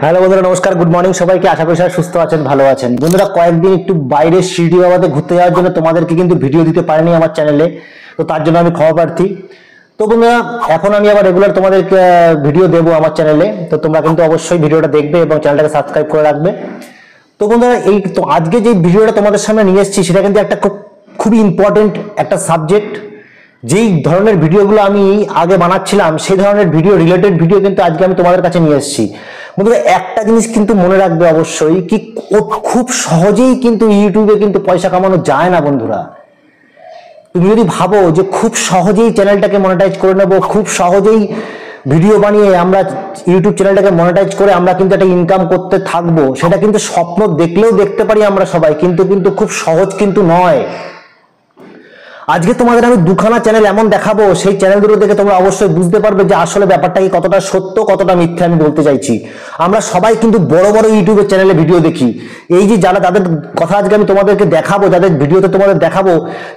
Hello বন্ধুরা, নমস্কার, good morning সবাইকে। আশা করি সবাই সুস্থ আছেন, ভালো আছেন। বন্ধুরা, কয়েকদিন একটু বাইরে শিরডি বাবাতে ঘুরতে যাওয়ার জন্য তোমাদেরকে কিন্তু ভিডিও দিতে পারিনি আমার চ্যানেলে, তো তার জন্য আমি ক্ষমা প্রার্থী। তো বন্ধুরা, এখন আমি আবার রেগুলার তোমাদেরকে ভিডিও দেবো আমার চ্যানেলে, তো তোমরা কিন্তু অবশ্যই ভিডিওটা দেখবে এবং চ্যানেলটাকে সাবস্ক্রাইব করে রাখবে। তো বন্ধুরা, এই তো আজকে যে ভিডিওটা তোমাদের সামনে নিয়ে এসেছি সেটা কিন্তু একটা খুবই ইম্পর্টেন্ট একটা সাবজেক্ট। যেই ধরনের ভিডিওগুলো আমি আগে বানাচ্ছিলাম সেই ধরনের ভিডিও রিলেটেড ভিডিও কিন্তু আজকে আমি তোমাদের কাছে নিয়ে এসেছি। বন্ধুরা, একটা জিনিস কিন্তু মনে রাখবে অবশ্যই, কি খুব সহজেই কিন্তু ইউটিউবে কিন্তু পয়সা কামানো যায় না। বন্ধুরা, তুমি যদি ভাবো যে খুব সহজেই চ্যানেলটাকে মনিটাইজ করে নেবো, খুব সহজেই ভিডিও বানিয়ে আমরা ইউটিউব চ্যানেলটাকে মনিটাইজ করে আমরা কিন্তু একটা ইনকাম করতে থাকবো, সেটা কিন্তু স্বপ্ন দেখলেও দেখতে পারি আমরা সবাই, কিন্তু খুব সহজ কিন্তু নয়। আজকে তোমাদের আমি দুখানা চ্যানেল এমন দেখাবো, সেই চ্যানেলগুলো দেখে তোমরা অবশ্যই বুঝতে পারবে যে আসলে ব্যাপারটা কি, কতটা সত্য কতটা মিথ্যা আমি বলতে চাইছি। আমরা সবাই কিন্তু বড় বড় ইউটিউবের চ্যানেলে ভিডিও দেখি। এই যে যারা, তাদের কথা আজকে আমি তোমাদেরকে দেখাবো, যাদের ভিডিওতে তোমাদের দেখাবো,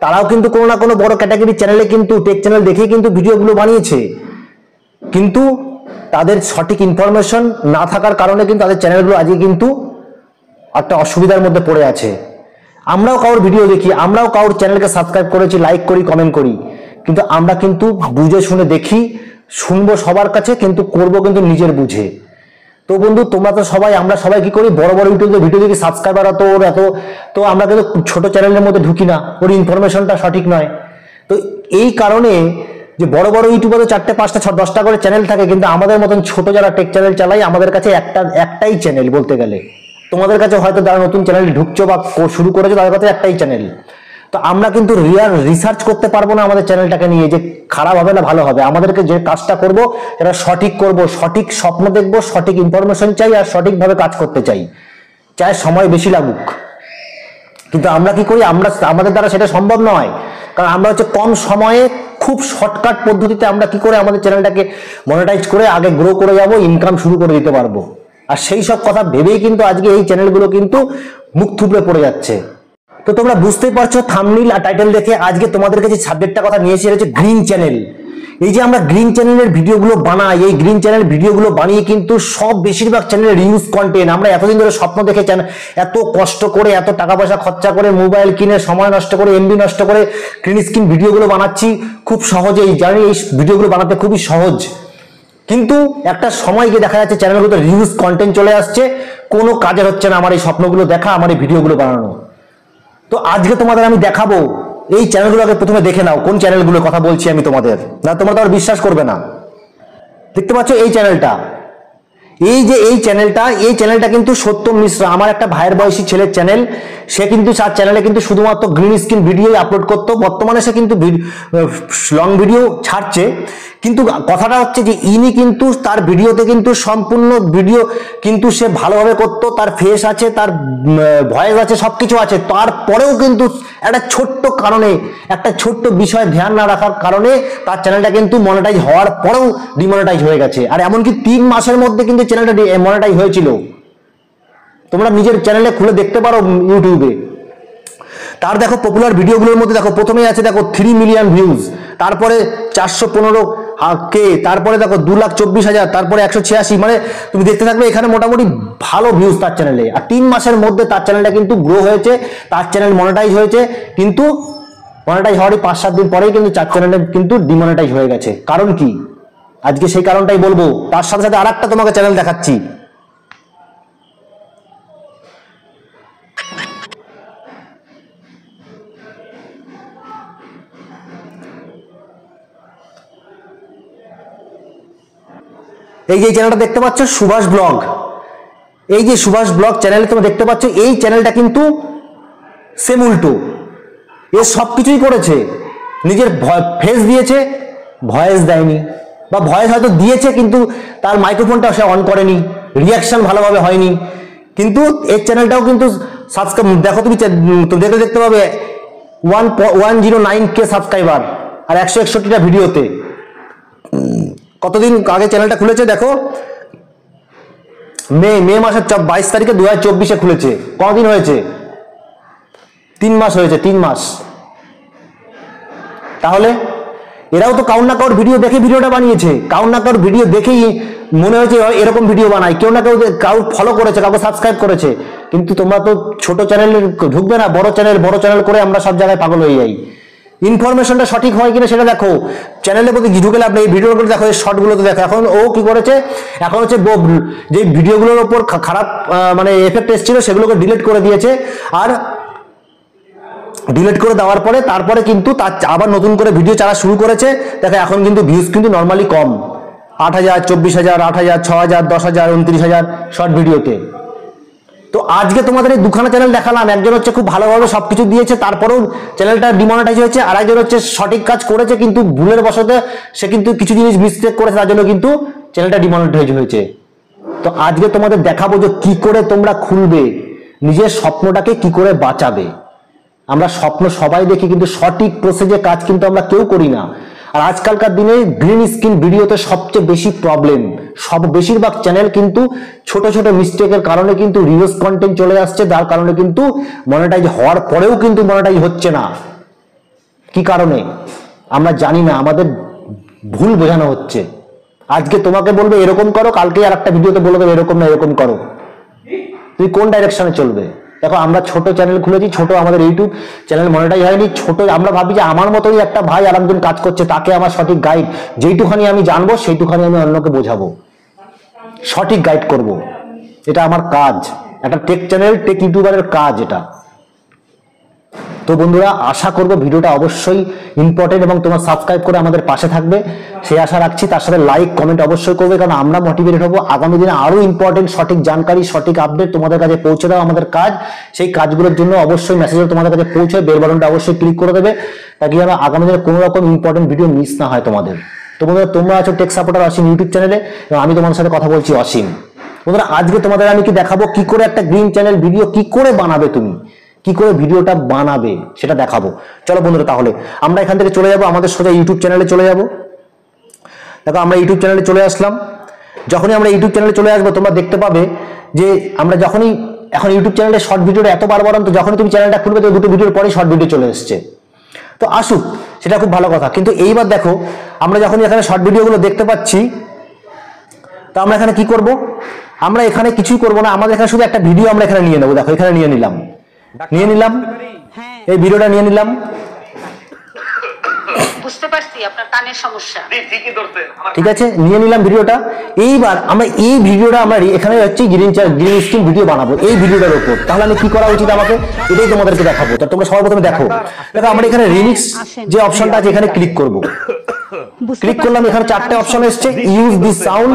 তারাও কিন্তু কোনো না কোনো বড় ক্যাটাগরির চ্যানেলে কিন্তু টেক চ্যানেল দেখে কিন্তু ভিডিওগুলো বানিয়েছে, কিন্তু তাদের সঠিক ইনফরমেশন না থাকার কারণে কিন্তু তাদের চ্যানেলগুলো আজকে কিন্তু একটা অসুবিধার মধ্যে পড়ে আছে। আমরাও কারোর ভিডিও দেখি, আমরাও কারোর চ্যানেলকে সাবস্ক্রাইব করেছি, লাইক করি, কমেন্ট করি, কিন্তু আমরা কিন্তু বুঝে শুনে দেখি, শুনবো সবার কাছে, কিন্তু করবো কিন্তু নিজের বুঝে। তো বন্ধু, তোমরা তো সবাই, আমরা সবাই কি করি, বড় বড় ইউটিউবে ভিডিও দেখি, সাবস্ক্রাইবার এত, তো আমরা কিন্তু ছোট চ্যানেলের মধ্যে ঢুকি না, ওর ইনফরমেশনটা সঠিক নয়। তো এই কারণে যে বড় বড় ইউটিউবে 4টে 5টা 10টা করে চ্যানেল থাকে, কিন্তু আমাদের মতন ছোট যারা টেক চ্যানেল চালাই, আমাদের কাছে একটাই চ্যানেল বলতে গেলে। তোমাদের কাছে হয়তো যারা নতুন চ্যানেলে ঢুকছো বা শুরু করেছো, তাদের কাছে একটাই চ্যানেল। তো আমরা কিন্তু রিসার্চ করতে পারবো না আমাদের চ্যানেলটাকে নিয়ে, যে খারাপ হবে না ভালো হবে। আমাদেরকে যে কাজটা করব সেটা সঠিক করব, সঠিক স্বপ্ন দেখবো, সঠিক ইনফরমেশন চাই, আর সঠিকভাবে কাজ করতে চাই, চাই সময় বেশি লাগুক। কিন্তু আমরা কি করি, আমাদের দ্বারা সেটা সম্ভব নয়, কারণ আমরা হচ্ছে কম সময়ে খুব শর্টকাট পদ্ধতিতে আমরা কি করে আমাদের চ্যানেলটাকে মনিটাইজ করে আগে গ্রো করে যাব, ইনকাম শুরু করে দিতে পারবো। আর সেই সব কথা ভেবেই কিন্তু আজকে এই চ্যানেলগুলো কিন্তু মুখ থুবড়ে পড়ে যাচ্ছে। তো তোমরা বুঝতেই পারছো থাম্বনেইল আর টাইটেল দেখে আজকে তোমাদেরকে যে সাবজেক্টটা কথা নিয়েছি, এটা হচ্ছে গ্রিন চ্যানেল। এই যে আমরা গ্রিন চ্যানেলের ভিডিওগুলো বানাই, এই গ্রিন চ্যানেল ভিডিওগুলো বানিয়ে কিন্তু সব বেশিরভাগ চ্যানেলের রিউজ কন্টেন্ট, আমরা এতদিন ধরে স্বপ্ন দেখে এত কষ্ট করে, এত টাকা পয়সা খরচা করে, মোবাইল কিনে, সময় নষ্ট করে, এমবি নষ্ট করে গ্রিন স্ক্রিন ভিডিওগুলো বানাচ্ছি খুব সহজেই। জানি এই ভিডিওগুলো বানাতে খুবই সহজ, কিন্তু একটা সময় গিয়ে দেখা যাচ্ছে চ্যানেলগুলোতে রিউজ কন্টেন্ট চলে আসছে, কোনো কাজের হচ্ছে না আমার এই স্বপ্নগুলো দেখা, আমার এই ভিডিওগুলো বানানো। তো আজকে তোমাদের আমি দেখাবো, এই চ্যানেলগুলোকে প্রথমে দেখে নাও, কোন চ্যানেলগুলোর কথা বলছি আমি তোমাদের, না তোমরা তো আর বিশ্বাস করবে না। দেখতে পাচ্ছ এই চ্যানেলটা, এই চ্যানেলটা কিন্তু সত্যম মিশ্রা, আমার একটা ভাইয়ের বয়সী ছেলের চ্যানেল। সে কিন্তু তার চ্যানেলে কিন্তু শুধুমাত্র গ্রিন স্ক্রিন ভিডিও আপলোড করতো, বর্তমানে সে কিন্তু লং ভিডিও ছাড়ছে। কিন্তু কথাটা হচ্ছে যে ইনি কিন্তু তার ভিডিওতে কিন্তু সম্পূর্ণ ভিডিও কিন্তু সে ভালোভাবে করতো, তার ফেস আছে, তার ভয়েস আছে, সবকিছু আছে, তারপরেও কিন্তু একটা ছোট্ট কারণে, একটা ছোট্ট বিষয় ধ্যান না রাখার কারণে তার চ্যানেলটা কিন্তু মনিটাইজ হওয়ার পরেও ডিমনিটাইজ হয়ে গেছে। আর এমনকি 3 মাসের মধ্যে কিন্তু চ্যানেলটা মনিটাইজ হয়েছিল। তোমরা নিজের চ্যানেলে খুলে দেখতে পারো ইউটিউবে। তার দেখো পপুলার ভিডিওগুলোর মধ্যে দেখো, প্রথমেই আছে দেখো 3 মিলিয়ন ভিউজ, তারপরে 415K, তারপরে দেখো 2,24,000, তারপরে 186। মানে তুমি দেখতে থাকবে, এখানে মোটামুটি ভালো ভিউজ তার চ্যানেলে। আর 3 মাসের মধ্যে তার চ্যানেলটা কিন্তু গ্রো হয়েছে, তার চ্যানেল মনিটাইজ হয়েছে, কিন্তু মনিটাইজ হওয়ারই 5-7 দিন পরেই কিন্তু তার চ্যানেলে কিন্তু ডিমনিটাইজ হয়ে গেছে। কারণ কি, আজকে সেই কারণটাই বলবো। তার সাথে সাথে আরেকটা তোমাকে চ্যানেল দেখাচ্ছি। এই যে চ্যানেলটা দেখতে পাচ্ছ, সুভাষ ব্লগ। এই যে সুভাষ ব্লগ চ্যানেলে তোমরা দেখতে পাচ্ছ, এই চ্যানেলটা কিন্তু সেম উল্টো, এ সবকিছুই করেছে, নিজের ফেস দিয়েছে, ভয়েস দেয়নি, বা ভয়েস হয়তো দিয়েছে কিন্তু তার মাইক্রোফোনটা সে অন করেনি, রিয়াকশন ভালোভাবে হয়নি। কিন্তু এই চ্যানেলটাও কিন্তু সাবস্ক্রাইব দেখো, তুমি দেখতে পাবে 109K সাবস্ক্রাইবার আর 161টা ভিডিওতে। কতদিন আগে চ্যানেলটা খুলেছে দেখো, মে মাসের 22 তারিখে 2024-এ খুলেছে। কতদিন হয়েছে? 3 মাস হয়েছে, 3 মাস। তাহলে এরাও তো কাউন্ট না কাউন্ট ভিডিও দেখে ভিডিওটা বানিয়েছে, কাউন্ট না কাউন্ট ভিডিও দেখেই মনে হয়েছে এরকম ভিডিও বানাই, কেউ না কেউ কাউ ফলো করেছে, কাউকে সাবস্ক্রাইব করেছে, কিন্তু তোমরা তো ছোট চ্যানেলে ঢুকবে না, বড় চ্যানেল করে আমরা সব জায়গায় পাগল হয়ে যাই। ইনফরমেশনটা সঠিক হয় কিনা সেটা দেখো, চ্যানেলে প্রতি ঢুকে লাভ নেই, ভিডিওগুলো দেখো, এই শর্টগুলোতে দেখো। এখন ও কি করেছে, এখন হচ্ছে যে ভিডিওগুলোর উপর খারাপ মানে এফেক্ট এসেছিল সেগুলোকে ডিলিট করে দিয়েছে, আর ডিলিট করে দেওয়ার পরে তারপরে কিন্তু তার আবার নতুন করে ভিডিও চালা শুরু করেছে। দেখো এখন কিন্তু ভিউজ কিন্তু নর্মালি কম, 8,000, 24,000, 8,000, 6,000, 10,000, 29,000 শর্ট ভিডিওতে। তো আজকে তোমাদের এই দুখানা চ্যানেল দেখালাম, একজন হচ্ছে খুব ভালোভাবে সবকিছু দিয়েছে তারপরেও চ্যানেলটা ডিমনিটাইজ হয়েছে, আর একজন হচ্ছে সঠিক কাজ করেছে কিন্তু ভুলের বশতে সে কিন্তু কিছু জিনিস মিস্টেক করেছে, তার জন্য কিন্তু চ্যানেলটা ডিমনিটাইজ হয়েছে। তো আজকে তোমাদের দেখাবো যে কি করে তোমরা খুলবে, নিজের স্বপ্নটাকে কি করে বাঁচাবে। আমরা স্বপ্ন সবাই দেখি, কিন্তু সঠিক প্রসেসে কাজ কিন্তু আমরা কেউ করি না। আর আজকালকার দিনে গ্রিন স্ক্রিন ভিডিওতে সবচেয়ে বেশি প্রবলেম, বেশিরভাগ চ্যানেল কিন্তু ছোট ছোট মিস্টেকের কারণে কিন্তু রিলস কন্টেন্ট চলে আসছে, যার কারণে কিন্তু মনিটাইজ হওয়ার পরেও কিন্তু মনিটাইজ হচ্ছে না। কি কারণে আমরা জানি না, আমাদের ভুল বোঝানো হচ্ছে। আজকে তোমাকে বলবে এরকম করো, কালকে আর একটা ভিডিওতে বলে দেবে এরকম না এরকম করো, তুমি কোন ডাইরেকশনে চলবে? দেখো আমরা ছোট চ্যানেল খুলেছি, ছোট আমাদের ইউটিউব চ্যানেল মনিটাইজ হয়নি, ছোট আমরা ভাবি যে আমার মতোই একটা ভাই আর একজন কাজ করছে, তাকে আমার সঠিক গাইড, যেইটুখানি আমি জানবো সেইটুখানি আমি অন্যকে বোঝাবো, সঠিক গাইড করব, এটা আমার কাজ, একটা টেক চ্যানেল টেক ইউটিউবারের কাজ এটা। তো বন্ধুরা আশা করবো ভিডিওটা অবশ্যই ইম্পর্টেন্ট এবং তোমার সাবস্ক্রাইব করে আমাদের পাশে থাকবে সেই আশা রাখছি। তার সাথে লাইক কমেন্ট অবশ্যই করবে, কারণ আমরা মোটিভেটেড হবো আগামী দিনে আরো ইম্পর্টেন্ট সঠিক জানকারি সঠিক আপডেট তোমাদের কাছে পৌঁছে দেওয়া আমাদের কাজ। সেই কাজগুলোর জন্য অবশ্যই মেসেজ তোমাদের কাছে পৌঁছায়, বেল বাটনটা অবশ্যই ক্লিক করে দেবে, তাকে যেন আগামী দিনে কোনো রকম ইম্পর্টেন্ট ভিডিও মিস না হয় তোমাদের। তো বন্ধুরা তোমরা আছো টেক সাপোর্টার অসীম ইউটিউব চ্যানেলে, এবং আমি তোমাদের সাথে কথা বলছি অসীম। বন্ধুরা আজকে তোমাদের আমি কি দেখাবো, কি করে একটা গ্রিন চ্যানেল ভিডিও কি করে বানাবে, তুমি কি করে ভিডিওটা বানাবে সেটা দেখাবো। চলো বন্ধুরা তাহলে আমরা এখান থেকে চলে যাব, আমাদের সোজা ইউটিউব চ্যানেলে চলে যাব। দেখো আমরা ইউটিউব চ্যানেলে চলে আসলাম। যখনই আমরা ইউটিউব চ্যানেলে চলে আসবো তোমরা দেখতে পাবে যে আমরা যখনই এখন ইউটিউব চ্যানেলে শর্ট ভিডিওটা এত বারবারন্ত, যখনই তুমি চ্যানেলটা খুলবে তো দুটো ভিডিওর পরেই শর্ট ভিডিও চলে এসছে। তো আসুক, সেটা খুব ভালো কথা, কিন্তু এইবার দেখো আমরা যখনই এখানে শর্ট ভিডিওগুলো দেখতে পাচ্ছি, তো আমরা এখানে কি করব, আমরা এখানে কিছুই করব না, আমাদের এখানে শুধু একটা ভিডিও আমরা এখানে নিয়ে নেবো। দেখো এখানে নিয়ে নিলাম এই ভিডিওটা নিয়ে নিলাম, বুঝতে পারছি আপনার কানের সমস্যা, ঠিক আছে নিয়ে নিলাম ভিডিওটা। এইবার আমরা এই ভিডিওটা আমরা এখানে হচ্ছে গ্রিন স্ক্রিন ভিডিও বানাবো এই ভিডিওটার উপর। তাহলে আমি কি করা উচিত, আমাকে এটাই তোমাদেরকে দেখাবো। তো তোমরা সবার প্রথমে দেখো আমরা এখানে রিমিক্স যে অপশনটা আছে এখানে ক্লিক করব। ক্লিক করলাম, এখানে চারটে অপশন এসছে, use this sound,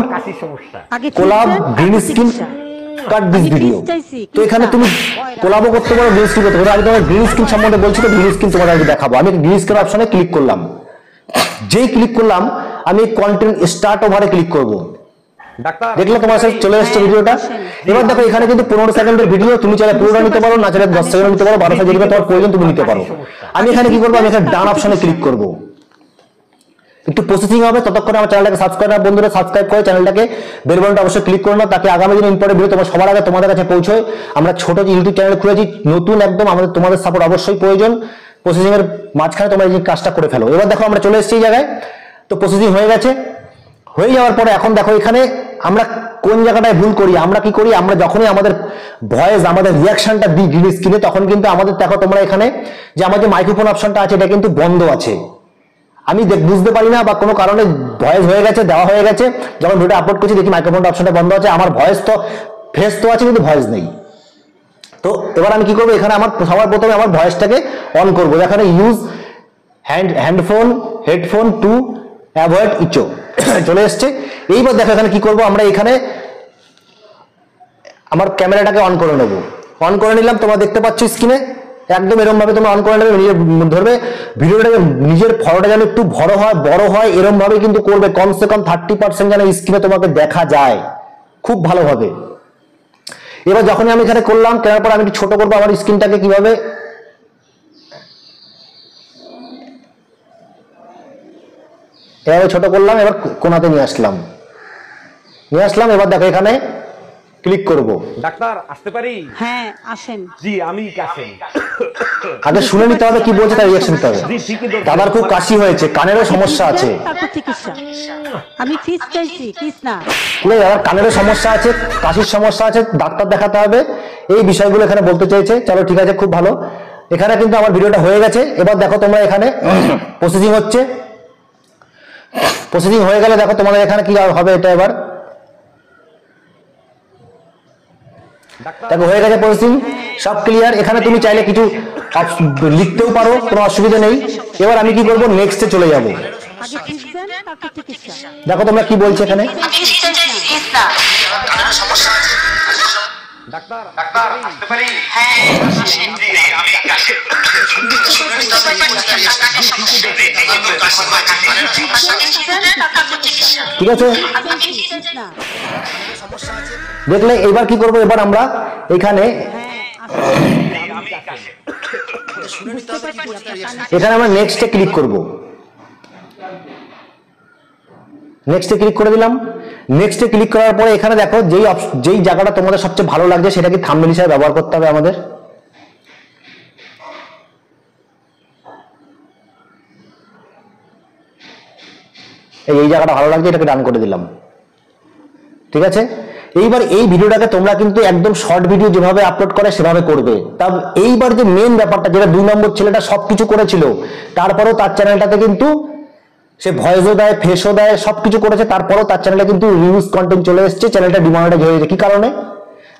collab, green screen, cut this video. তো এখানে তুমি কোলাবও করতে পারো, গ্রিন স্ক্রিন করতে পারো। আমি তোমার গ্রিন স্ক্রিন সম্বন্ধে বলছি, তো গ্রিন স্ক্রিন তোমাদের দেখাবো। আমি গ্রিন স্ক্রিন অপশনে ক্লিক করলাম, যেই ক্লিক করলাম আমি কন্টেন্ট স্টার্ট ওভারে ক্লিক করব। দেখলে তোমার সাথে চলে এসেছে ভিডিওটা। এবার দেখো এখানে কিন্তু 15 সেকেন্ডের ভিডিও, তুমি চাইলে পুরোটা নিতে পারো, না চাইলে 10 সেকেন্ড নিতে পারো, 12 সেকেন্ড তোমার প্রয়োজন তুমি নিতে পারো। আমি এখানে কি করবো, আমি এখানে ডান অপশনে ক্লিক করব। একটু প্রসেসিং হবে, ততক্ষণে আমার চ্যানেলটাকে সাবস্ক্রাইব না বন্ধুরা সাবস্ক্রাইব করে চ্যানেলটাকে বেল বাটনটা অবশ্যই ক্লিক করো না, তাকে আগামী দিনে ইম্পর্টেন্ট ভিডিও তোমার সবার আগে তোমাদের কাছে পৌঁছয়। আমরা ছোট ইউটিউব চ্যানেল খুলেছি নতুন একদম, আমাদের তোমাদের সাপোর্ট অবশ্যই প্রয়োজন। প্রসেসিং এর মাঝখানে তোমরা এই কাজটা করে ফেলো। এবার দেখো আমরা চলে এসেছি এই জায়গায়, তো প্রসেসিং হয়ে গেছে। হয়ে যাওয়ার পরে এখন দেখো এখানে আমরা কোন জায়গাটায় ভুল করি, আমরা কি করি, আমরা যখনই আমাদের ভয়েস আমাদের রিয়াকশনটা দিই গ্রিন স্ক্রিনে, তখন কিন্তু আমাদের দেখো তোমরা এখানে যে আমার যে মাইক্রোফোন অপশনটা আছে এটা কিন্তু বন্ধ আছে। আমি বুঝতে পারি না বা কোনো কারণে ভয়েস হয়ে গেছে, দেওয়া হয়ে গেছে, যখন ভিডিও আপলোড করছি দেখি মাইক্রোফোনটা অপশনটা বন্ধ আছে, আমার ভয়েস তো ফেস তো আছে কিন্তু ভয়েস নেই। তো এবার আমি কি করবো, এখানে আমার সবার প্রথমে আমার ভয়েসটাকে অন করবো। এখানে use handphone headphone to avoid ইচো চলে এসছে। এইবার দেখো এখানে কি করবো, আমরা এখানে আমার ক্যামেরাটাকে অন করে নেবো। অন করে নিলাম, তোমরা দেখতে পাচ্ছ স্ক্রিনে একদম এরকম ভাবে তোমরা অন করে নেবে, নিজের ধরবে ভিডিওটাকে, নিজের ফটোটা যেন একটু বড় হয় এরকম ভাবে কিন্তু করবে, কমসে কম 30% যেন স্ক্রিনে তোমাকে দেখা যায় খুব ভালোভাবে। এবার যখনই আমি এখানে করলাম, করার পর আমি একটু ছোট করবো আমার স্ক্রিনটাকে, কিভাবে এভাবে ছোট করলাম, এবার কোনাতে নিয়ে আসলাম। এবার দেখো এখানে ক্লিক করব। ডাক্তার আসতে পারি? হ্যাঁ আসেন। জি আমি কাশেম। আগে শুনে নিতে হবে কি বলছে, তার রিঅ্যাকশন নিতে হবে। জি ঠিকই ধরছেন। দাদার খুব কাশি হয়েছে, কানেরও সমস্যা আছে। তারপর চিকিৎসা। আমি ফিস চাইছি, ফিস না। ঠিক আছে, দাদার কানেরও সমস্যা আছে, কাশির সমস্যা আছে, ডাক্তার দেখাতে হবে, এই বিষয়গুলো এখানে বলতে চেয়েছে। চলো ঠিক আছে, খুব ভালো। এখানে কিন্তু আমার ভিডিওটা হয়ে গেছে। এবার দেখো তোমরা এখানে প্রসেসিং হচ্ছে। প্রসেসিং হয়ে গেলে দেখো তোমাদের এখানে কি হবে, এটা এবার দেখো হয়ে গেছে প্রসেসিং, সব ক্লিয়ার। এখানে তুমি চাইলে কিছু লিখতেও পারো, কোনো অসুবিধা নেই। এবার আমি কি করবো, নেক্সটে চলে যাব। আগে ফিস দেন, তারপর চিকিৎসা। দেখো তোমরা কি বলছে এখানে। ডাক্তার আসতে পারি? ঠিক আছে, ফিস না। দেখলে এবার কি করবো, এবার আমরা এখানে এখানে আমরা নেক্সটে ক্লিক করব। নেক্সটে ক্লিক করে দিলাম। নেক্সটে ক্লিক করার পরে এখানে দেখো যেই জায়গাটা তোমাদের সবচেয়ে ভালো লাগছে সেটা কি থাম্বনেল হিসেবে ব্যবহার করতে হবে আমাদের। এই জায়গাটা ভালো লাগছে, এটাকে ডান করে দিলাম। ঠিক আছে, এইবার এই ভিডিওটাকে তোমরা কিন্তু একদম শর্ট ভিডিও যেভাবে আপলোড করে সেভাবে করবে। তা এইবার যে মেন ব্যাপারটা, যেটা 2 নম্বর ছেলেটা সবকিছু করেছিল, তারপরেও তার চ্যানেলটাতে কিন্তু সে ভয়েসও দেয়, ফেসও দেয়, সবকিছু করেছে, তারপরেও তার চ্যানেলে কিন্তু রিউজ কন্টেন্ট চলে এসেছে, চ্যানেলটা ডিমনিটাইজ হয়ে গেছে। কি কারণে?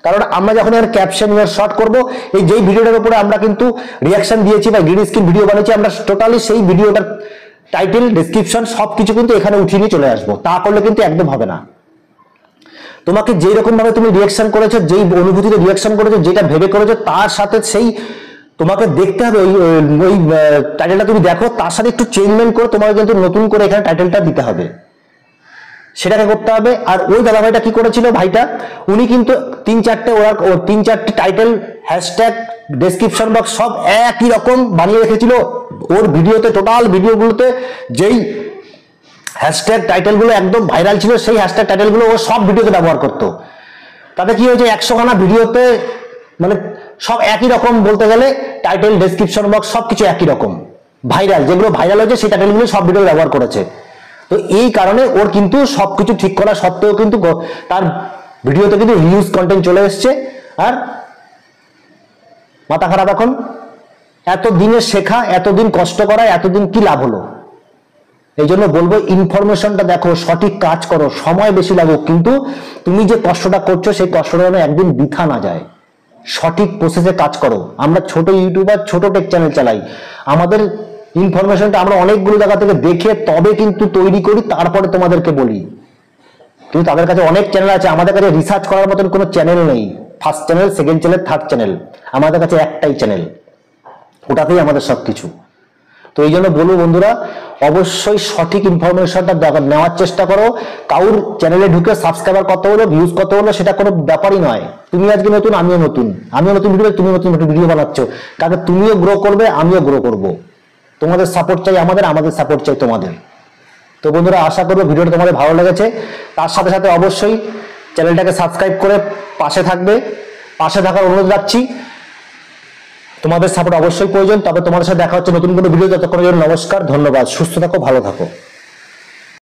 কারণ আমরা যখন এর ক্যাপশন এর শর্ট করব, এই যেই ভিডিওটার উপরে আমরা কিন্তু রিয়াকশন দিয়েছি বা গ্রিন স্ক্রিন ভিডিও বানিয়েছি, আমরা টোটালি সেই ভিডিওটার টাইটেল, ডেসক্রিপশন সবকিছু কিন্তু এখানে উঠিয়ে নিয়ে চলে আসবো। তা করলে কিন্তু একদম হবে না। তোমাকে যেই রকম ভাবে তুমি রিয়াকশন করেছো, যেই অনুভূতিতে রিয়াকশন করেছো, যেটা ভেবে করেছো, তার সাথে সেই তোমাকে দেখতে হবে। ওই টাইটেলটা তুমি দেখো, তার সাথে একটু চেঞ্জমেন্ট করে তোমাকে কিন্তু নতুন করে এখানে টাইটেলটা দিতে হবে, সেটাকে করতে হবে। আর ওই দাদা ভাইটা কি করেছিল, ভাইটা উনি কিন্তু 3-4টে টাইটেল, হ্যাশট্যাগ, ডেসক্রিপশন বক্স সব একই রকম বানিয়ে রেখেছিল ওর ভিডিওতে। টোটাল ভিডিওগুলোতে যেই হ্যাশট্যাগ টাইটেলগুলো একদম ভাইরাল ছিল, সেই হ্যাশট্যাগ টাইটেলগুলো ও সব ভিডিওতে ব্যবহার করতো। তাতে কি হয়েছে, 100খানা ভিডিওতে মানে সব একই রকম, বলতে গেলে টাইটেল, ডেসক্রিপশন বক্স সবকিছু একই রকম ভাইরাল, যেগুলো ভাইরাল হয়েছে সেই টাইটেলগুলো সব ভিডিও ব্যবহার করেছে। তো এই কারণে ওর কিন্তু সবকিছু ঠিক করা সত্ত্বেও কিন্তু তার ভিডিওতে কিন্তু রিউজ কন্টেন্ট চলে এসছে। আর মাথা খারাপ এখন, এতদিনের শেখা, এতদিন কষ্ট করা, এতদিন কি লাভ হলো? এই জন্য বলবো, ইনফরমেশনটা দেখো, সঠিক কাজ করো, সময় বেশি লাগুক, কিন্তু তুমি যে কষ্টটা করছো সেই কষ্টটা যেন একদিন বৃথা না যায়। সঠিক প্রসেসে কাজ করো। আমরা ছোট ইউটিউবার, ছোট টেক চ্যানেল চালাই, আমাদের ইনফরমেশনটা আমরা অনেকগুলো জায়গা থেকে দেখে তবে কিন্তু তৈরি করি, তারপরে তোমাদেরকে বলি। কিন্তু তাদের কাছে অনেক চ্যানেল আছে, আমাদের কাছে রিসার্চ করার মতন কোনো চ্যানেল নেই। First channel, second channel, third channel, আমাদের কাছে একটাই চ্যানেল, ওটাতেই আমাদের সবকিছু। তো এই জন্য বলবো বন্ধুরা, অবশ্যই সঠিক ইনফরমেশনটা নেওয়ার চেষ্টা করো। কাউর চ্যানেলে ঢুকে সাবস্ক্রাইবার কত হলো, ভিউজ কত হলো, সেটা কোনো ব্যাপারই নয়। তুমি আজকে নতুন, আমিও নতুন, ভিডিও, তুমি নতুন ভিডিও বানাচ্ছ, কারণ তুমিও গ্রো করবে, আমিও গ্রো করব। তোমাদের সাপোর্ট চাই আমাদের সাপোর্ট চাই তোমাদের। তো বন্ধুরা, আশা করবো ভিডিওটা তোমাদের ভালো লেগেছে। তার সাথে সাথে অবশ্যই চ্যানেলটাকে সাবস্ক্রাইব করে পাশে থাকবে, পাশে থাকার অনুরোধ রাখছি। তোমাদের সাপোর্ট অবশ্যই প্রয়োজন। তবে তোমাদের সাথে দেখা হচ্ছে নতুন কোনো ভিডিও। ততক্ষণের জন্য নমস্কার, ধন্যবাদ, সুস্থ থাকো, ভালো থাকো।